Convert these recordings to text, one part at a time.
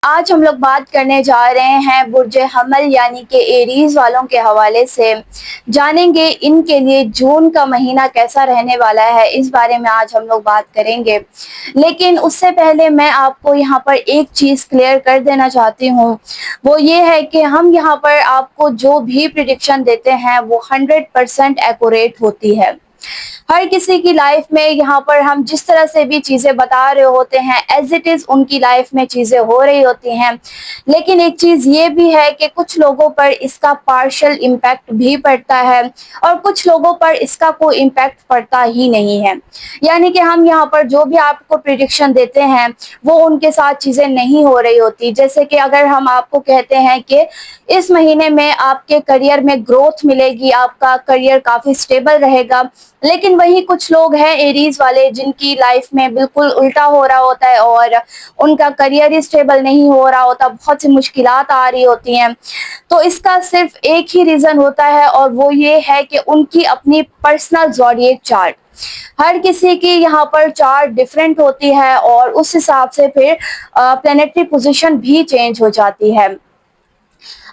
آج ہم لوگ بات کرنے جا رہے ہیں برج حمل یعنی کہ ایریز والوں کے حوالے سے جانیں گے ان کے لیے جون کا مہینہ کیسا رہنے والا ہے، اس بارے میں آج ہم لوگ بات کریں گے۔ لیکن اس سے پہلے میں آپ کو یہاں پر ایک چیز کلیئر کر دینا چاہتی ہوں، وہ یہ ہے کہ ہم یہاں پر آپ کو جو بھی پریڈکشن دیتے ہیں وہ 100% ایکوریٹ ہوتی ہے۔ ہر کسی کی لائف میں یہاں پر ہم جس طرح سے بھی چیزیں بتا رہے ہوتے ہیں ایز اٹ از ان کی لائف میں چیزیں ہو رہی ہوتی ہیں، لیکن ایک چیز یہ بھی ہے کہ کچھ لوگوں پر اس کا پارشل امپیکٹ بھی پڑتا ہے اور کچھ لوگوں پر اس کا کوئی امپیکٹ پڑتا ہی نہیں ہے۔ یعنی کہ ہم یہاں پر جو بھی آپ کو پریڈکشن دیتے ہیں وہ ان کے ساتھ چیزیں نہیں ہو رہی ہوتی۔ جیسے کہ اگر ہم آپ کو کہتے ہیں کہ اس مہینے میں آپ کے کریئر میں گروتھ ملے گی، آپ کا کریئر کافی سٹیبل رہے گا، لیکن وہی کچھ لوگ ہیں ایریز والے جن کی لائف میں بالکل الٹا ہو رہا ہوتا ہے اور ان کا کریئر ہی سٹیبل نہیں ہو رہا ہوتا، بہت سی مشکلات آ رہی ہوتی ہیں۔ تو اس کا صرف ایک ہی ریزن ہوتا ہے اور وہ یہ ہے کہ ان کی اپنی پرسنل زوڈیک چارٹ، ہر کسی کی یہاں پر چارٹ ڈفرینٹ ہوتی ہے اور اس حساب سے پھر پلانیٹری پوزیشن بھی چینج ہو جاتی ہے۔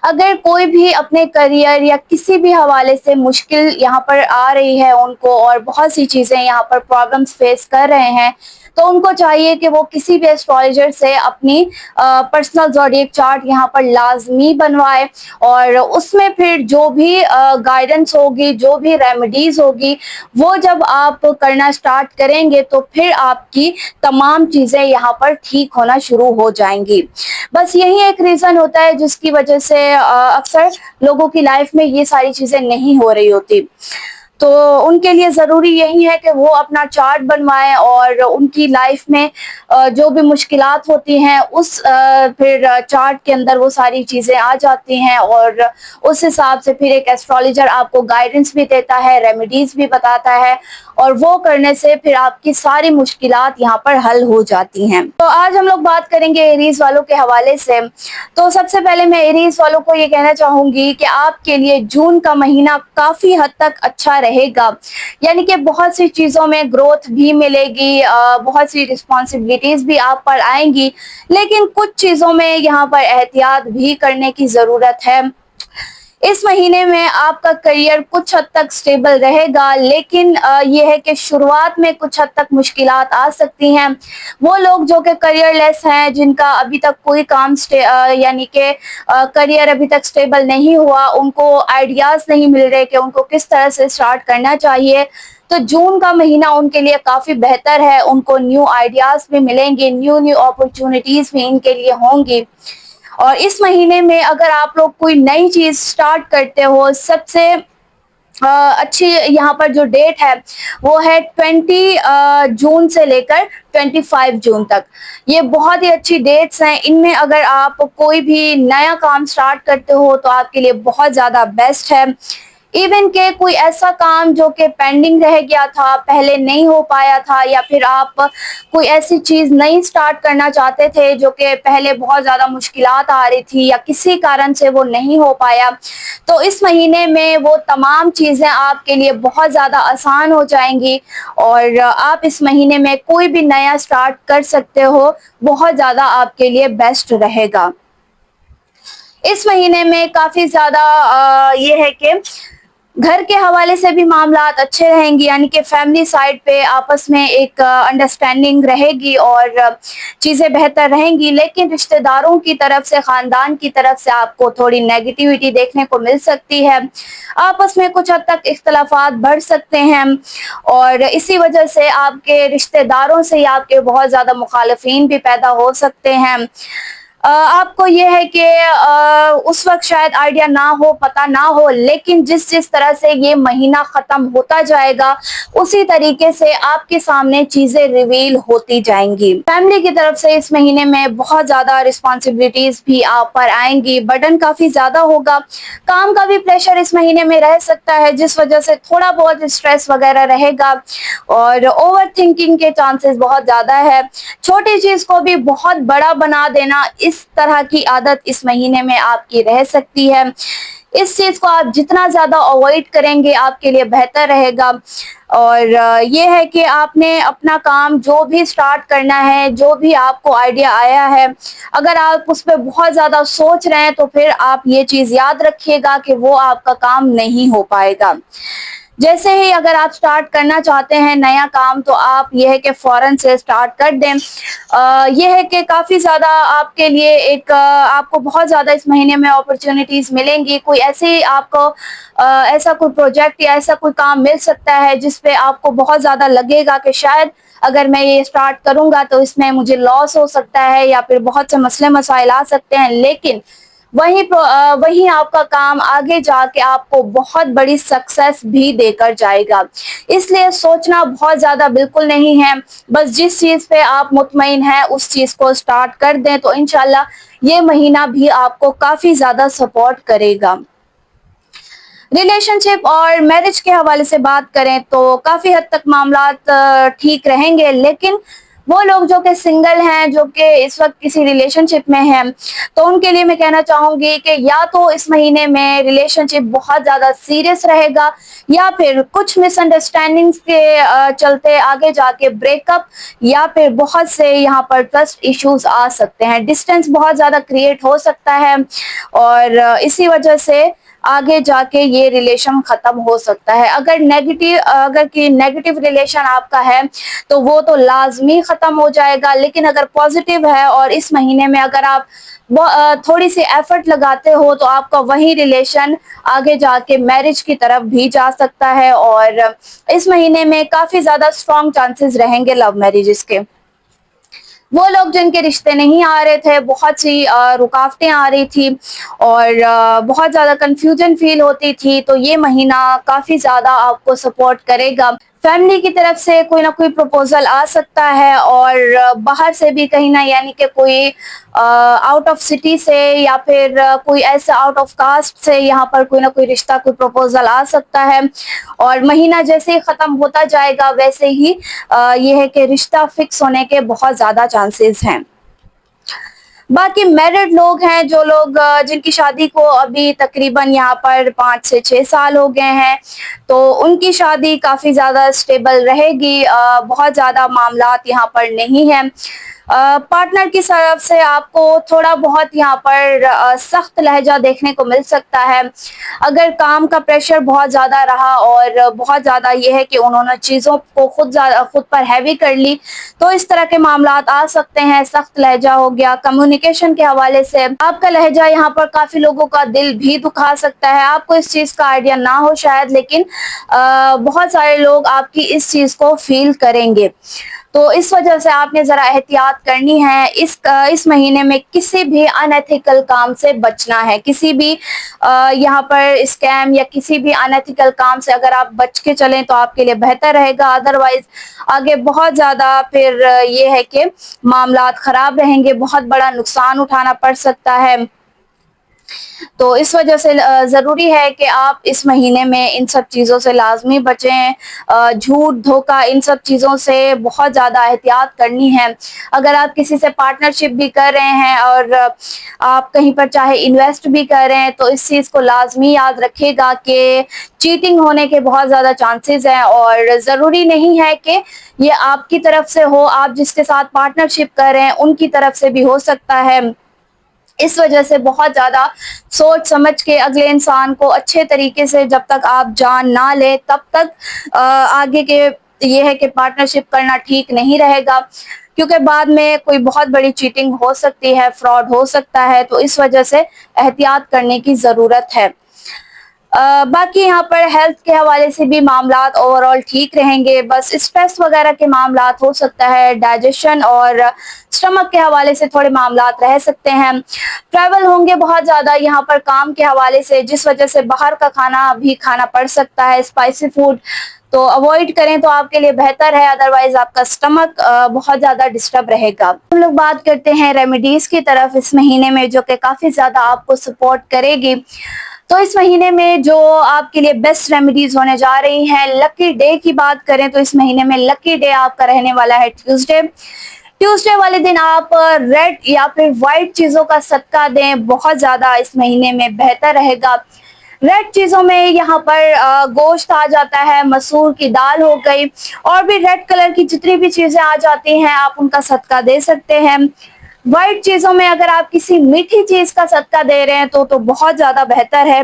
اگر کوئی بھی اپنے کریئر یا کسی بھی حوالے سے مشکل یہاں پر آ رہی ہے ان کو اور بہت سی چیزیں یہاں پر پرابلمس فیس کر رہے ہیں، تو ان کو چاہیے کہ وہ کسی بھی ایسٹرالوجر سے اپنی پرسنل زوڈیک چارٹ یہاں پر لازمی بنوائے اور اس میں پھر جو بھی گائیڈنس ہوگی، جو بھی ریمیڈیز ہوگی، وہ جب آپ کرنا سٹارٹ کریں گے تو پھر آپ کی تمام چیزیں یہاں پر ٹھیک ہونا شروع ہو جائیں گی۔ بس یہی ایک ریزن ہوتا ہے جس کی وجہ سے اکثر لوگوں کی لائف میں یہ ساری چیزیں نہیں ہو رہی ہوتی۔ تو ان کے لیے ضروری یہی ہے کہ وہ اپنا چارٹ بنوائیں اور ان کی لائف میں جو بھی مشکلات ہوتی ہیں اس پھر چارٹ کے اندر وہ ساری چیزیں آ جاتی ہیں اور اس حساب سے پھر ایک ایسٹرالوجر آپ کو گائیڈنس بھی دیتا ہے، ریمیڈیز بھی بتاتا ہے اور وہ کرنے سے پھر آپ کی ساری مشکلات یہاں پر حل ہو جاتی ہیں۔ تو آج ہم لوگ بات کریں گے ایریز والوں کے حوالے سے۔ تو سب سے پہلے میں ایریز والوں کو یہ کہنا چاہوں گی کہ آپ کے لیے جون کا مہینہ کافی حد تک اچھا رہے گا، یعنی کہ بہت سی چیزوں میں گروتھ بھی ملے گی، بہت سی رسپانسبلٹیز بھی آپ پر آئیں گی، لیکن کچھ چیزوں میں یہاں پر احتیاط بھی کرنے کی ضرورت ہے۔ اس مہینے میں آپ کا کریئر کچھ حد تک سٹیبل رہے گا، لیکن یہ ہے کہ شروعات میں کچھ حد تک مشکلات آ سکتی ہیں۔ وہ لوگ جو کہ کریئر لیس ہیں، جن کا ابھی تک کوئی کام یعنی کہ کریئر ابھی تک سٹیبل نہیں ہوا، ان کو آئیڈیاز نہیں مل رہے کہ ان کو کس طرح سے سٹارٹ کرنا چاہیے، تو جون کا مہینہ ان کے لیے کافی بہتر ہے۔ ان کو نیو آئیڈیاز بھی ملیں گے، نیو اپرچونٹیز بھی ان کے لیے ہوں گی۔ اور اس مہینے میں اگر آپ لوگ کوئی نئی چیز سٹارٹ کرتے ہو، سب سے اچھی یہاں پر جو ڈیٹ ہے وہ ہے 20 جون سے لے کر 25 جون تک۔ یہ بہت ہی اچھی ڈیٹس ہیں، ان میں اگر آپ کوئی بھی نیا کام سٹارٹ کرتے ہو تو آپ کے لیے بہت زیادہ بیسٹ ہے۔ ایون کہ کوئی ایسا کام جو کہ پینڈنگ رہ گیا تھا، پہلے نہیں ہو پایا تھا، یا پھر آپ کوئی ایسی چیز نہیں سٹارٹ کرنا چاہتے تھے جو کہ پہلے بہت زیادہ مشکلات آ رہی تھی یا کسی کارن سے وہ نہیں ہو پایا، تو اس مہینے میں وہ تمام چیزیں آپ کے لیے بہت زیادہ آسان ہو جائیں گی اور آپ اس مہینے میں کوئی بھی نیا سٹارٹ کر سکتے ہو، بہت زیادہ آپ کے لیے بیسٹ رہے گا۔ اس مہینے میں کافی زیادہ یہ ہے کہ گھر کے حوالے سے بھی معاملات اچھے رہیں گی، یعنی کہ فیملی سائڈ پہ آپس میں ایک انڈرسٹینڈنگ رہے گی اور چیزیں بہتر رہیں گی، لیکن رشتہ داروں کی طرف سے، خاندان کی طرف سے آپ کو تھوڑی نیگیٹیوٹی دیکھنے کو مل سکتی ہے۔ آپس میں کچھ حد تک اختلافات بڑھ سکتے ہیں اور اسی وجہ سے آپ کے رشتہ داروں سے آپ کے بہت زیادہ مخالفین بھی پیدا ہو سکتے ہیں۔ آپ کو یہ ہے کہ اس وقت شاید آئیڈیا نہ ہو، پتہ نہ ہو، لیکن جس طرح سے یہ مہینہ ختم ہوتا جائے گا اسی طریقے سے آپ کے سامنے چیزیں ریویل ہوتی جائیں گی۔ فیملی کی طرف سے اس مہینے میں بہت زیادہ رسپانسبلٹیز بھی آپ پر آئیں گی، برڈن کافی زیادہ ہوگا، کام کا بھی پریشر اس مہینے میں رہ سکتا ہے جس وجہ سے تھوڑا بہت اسٹریس وغیرہ رہے گا اور اوور تھنکنگ کے چانسز بہت زیادہ ہے۔ چھوٹی چیز کو بھی بہت بڑا بنا دینا، اس طرح کی عادت اس مہینے میں آپ کی رہ سکتی ہے۔ इस चीज को आप जितना ज्यादा अवॉइड करेंगे आपके लिए बेहतर रहेगा। और ये है कि आपने अपना काम जो भी स्टार्ट करना है, जो भी आपको आइडिया आया है, अगर आप उस पर बहुत ज्यादा सोच रहे हैं तो फिर आप ये चीज याद रखिएगा कि वो आपका काम नहीं हो पाएगा। जैसे ही अगर आप स्टार्ट करना चाहते हैं नया काम, तो आप ये है कि फौरन से स्टार्ट कर दें। ये है कि काफ़ी ज़्यादा आपके लिए आपको बहुत ज़्यादा इस महीने में अपॉर्चुनिटीज़ मिलेंगी। कोई ऐसे आपको ऐसा कोई प्रोजेक्ट या ऐसा कोई काम मिल सकता है जिस पे आपको बहुत ज़्यादा लगेगा कि शायद अगर मैं ये स्टार्ट करूँगा तो इसमें मुझे लॉस हो सकता है या फिर बहुत से मसले मसाइल आ सकते हैं, लेकिन वहीं आपका काम आगे जाके आपको बहुत बड़ी सक्सेस भी देकर जाएगा। इसलिए सोचना बहुत ज़्यादा बिल्कुल नहीं है, बस जिस चीज़ पे आप मुतमईन हैं उस चीज़ को स्टार्ट कर दें, तो इंशाल्लाह ये महीना भी आपको काफ़ी ज़्यादा सपोर्ट करेगा। रिलेशनशिप और मैरिज के हवाले से बात करें तो काफ़ी हद तक मामलात ठीक रहेंगे, लेकिन वो लोग जो कि सिंगल हैं, जो कि इस वक्त किसी रिलेशनशिप में हैं, तो उनके लिए मैं कहना चाहूँगी कि या तो इस महीने में रिलेशनशिप बहुत ज़्यादा सीरियस रहेगा, या फिर कुछ मिसअंडरस्टैंडिंग्स के चलते आगे जाके ब्रेकअप, या फिर बहुत से यहाँ पर ट्रस्ट इश्यूज आ सकते हैं, डिस्टेंस बहुत ज़्यादा क्रिएट हो सकता है, और इसी वजह से आगे जाके ये रिलेशन खत्म हो सकता है। अगर कि नेगेटिव रिलेशन आपका है तो वो तो लाजमी खत्म हो जाएगा, लेकिन अगर पॉजिटिव है और इस महीने में अगर आप थोड़ी सी एफर्ट लगाते हो तो आपका वही रिलेशन आगे जाके मैरिज की तरफ भी जा सकता है, और इस महीने में काफी ज्यादा स्ट्रॉन्ग चांसेस रहेंगे लव मैरिजेस के। वो लोग जिनके रिश्ते नहीं आ रहे थे, बहुत सी रुकावटें आ रही थी और बहुत ज़्यादा कंफ्यूजन फील होती थी, तो ये महीना काफ़ी ज़्यादा आपको सपोर्ट करेगा। फैमिली की तरफ से कोई ना कोई प्रपोजल आ सकता है, और बाहर से भी कहीं ना, यानी कि कोई आउट ऑफ सिटी से या फिर कोई ऐसा आउट ऑफ कास्ट से यहाँ पर कोई ना कोई रिश्ता, कोई प्रपोजल आ सकता है। और महीना जैसे ही ख़त्म होता जाएगा वैसे ही ये है कि रिश्ता फिक्स होने के बहुत ज़्यादा चांसेस हैं। बाकी मैरिड लोग हैं, जो लोग जिनकी शादी को अभी तकरीबन यहाँ पर 5 से 6 साल हो गए हैं, तो उनकी शादी काफ़ी ज़्यादा स्टेबल रहेगी। बहुत ज़्यादा मामलात यहाँ पर नहीं हैं। पार्टनर की तरफ से आपको थोड़ा बहुत यहाँ पर सख्त लहजा देखने को मिल सकता है। अगर काम का प्रेशर बहुत ज़्यादा रहा और बहुत ज़्यादा ये है कि उन्होंने चीज़ों को खुद पर हैवी कर ली, तो इस तरह के मामलात आ सकते हैं। सख्त लहजा हो गया, कम्युनिकेशन के हवाले से आपका लहजा यहाँ पर काफ़ी लोगों का दिल भी दुखा सकता है। आपको इस चीज़ का आइडिया ना हो शायद, लेकिन बहुत सारे लोग आपकी इस चीज़ को फील करेंगे, तो इस वजह से आपने ज़रा एहतियात करनी है। इस महीने में किसी भी अनएथिकल काम से बचना है। किसी भी यहाँ पर स्कैम या किसी भी अनएथिकल काम से अगर आप बच के चलें तो आपके लिए बेहतर रहेगा। अदरवाइज आगे बहुत ज़्यादा फिर ये है कि मामलात ख़राब रहेंगे, बहुत बड़ा नुकसान उठाना पड़ सकता है। तो इस वजह से ज़रूरी है कि आप इस महीने में इन सब चीज़ों से लाजमी बचें। झूठ, धोखा, इन सब चीज़ों से बहुत ज़्यादा एहतियात करनी है। अगर आप किसी से पार्टनरशिप भी कर रहे हैं और आप कहीं पर चाहे इन्वेस्ट भी कर रहे हैं, तो इस चीज़ को लाजमी याद रखिएगा कि चीटिंग होने के बहुत ज़्यादा चांसेस हैं, और ज़रूरी नहीं है कि ये आपकी तरफ से हो, आप जिसके साथ पार्टनरशिप कर रहे हैं उनकी तरफ से भी हो सकता है। इस वजह से बहुत ज़्यादा सोच समझ के अगले इंसान को अच्छे तरीके से जब तक आप जान ना ले तब तक आगे के ये है कि पार्टनरशिप करना ठीक नहीं रहेगा, क्योंकि बाद में कोई बहुत बड़ी चीटिंग हो सकती है, फ्रॉड हो सकता है। तो इस वजह से एहतियात करने की ज़रूरत है। बाकी यहाँ पर हेल्थ के हवाले से भी मामलात ओवरऑल ठीक रहेंगे, बस स्ट्रेस वगैरह के मामलात हो सकता है। डाइजेशन और स्टमक के हवाले से थोड़े मामलात रह सकते हैं। ट्रैवल होंगे बहुत ज़्यादा यहाँ पर काम के हवाले से, जिस वजह से बाहर का खाना भी खाना पड़ सकता है, स्पाइसी फूड, तो अवॉइड करें तो आपके लिए बेहतर है। अदरवाइज आपका स्टमक बहुत ज़्यादा डिस्टर्ब रहेगा। हम लोग बात करते हैं रेमेडीज़ की तरफ इस महीने में, जो कि काफ़ी ज़्यादा आपको सपोर्ट करेगी। तो इस महीने में जो आपके लिए बेस्ट रेमेडीज होने जा रही हैं, लकी डे की बात करें तो इस महीने में लकी डे आपका रहने वाला है ट्यूसडे। ट्यूसडे वाले दिन आप रेड या फिर वाइट चीज़ों का सदका दें, बहुत ज़्यादा इस महीने में बेहतर रहेगा। रेड चीजों में यहाँ पर गोश्त आ जाता है, मसूर की दाल हो गई, और भी रेड कलर की जितनी भी चीजें आ जाती हैं आप उनका सदका दे सकते हैं। व्हाइट चीजों में अगर आप किसी मीठी चीज का सदका दे रहे हैं तो बहुत ज्यादा बेहतर है।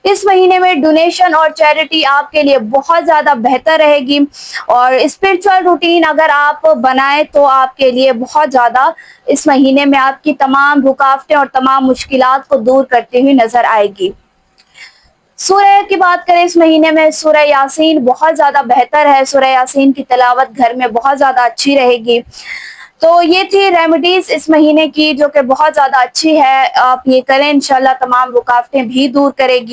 इस महीने में डोनेशन और चैरिटी आपके लिए बहुत ज्यादा बेहतर रहेगी, और स्पिरिचुअल रूटीन अगर आप बनाएं तो आपके लिए बहुत ज्यादा इस महीने में आपकी तमाम रुकावटें और तमाम मुश्किलात को दूर करती हुई नजर आएगी। सूरह की बात करें, इस महीने में सूरह यासीन बहुत ज्यादा बेहतर है। सूरह यासीन की तिलावत घर में बहुत ज्यादा अच्छी रहेगी। तो ये थी रेमेडीज इस महीने की जो कि बहुत ज्यादा अच्छी है, आप ये करें, इंशाल्लाह तमाम रुकावटें भी दूर करेगी।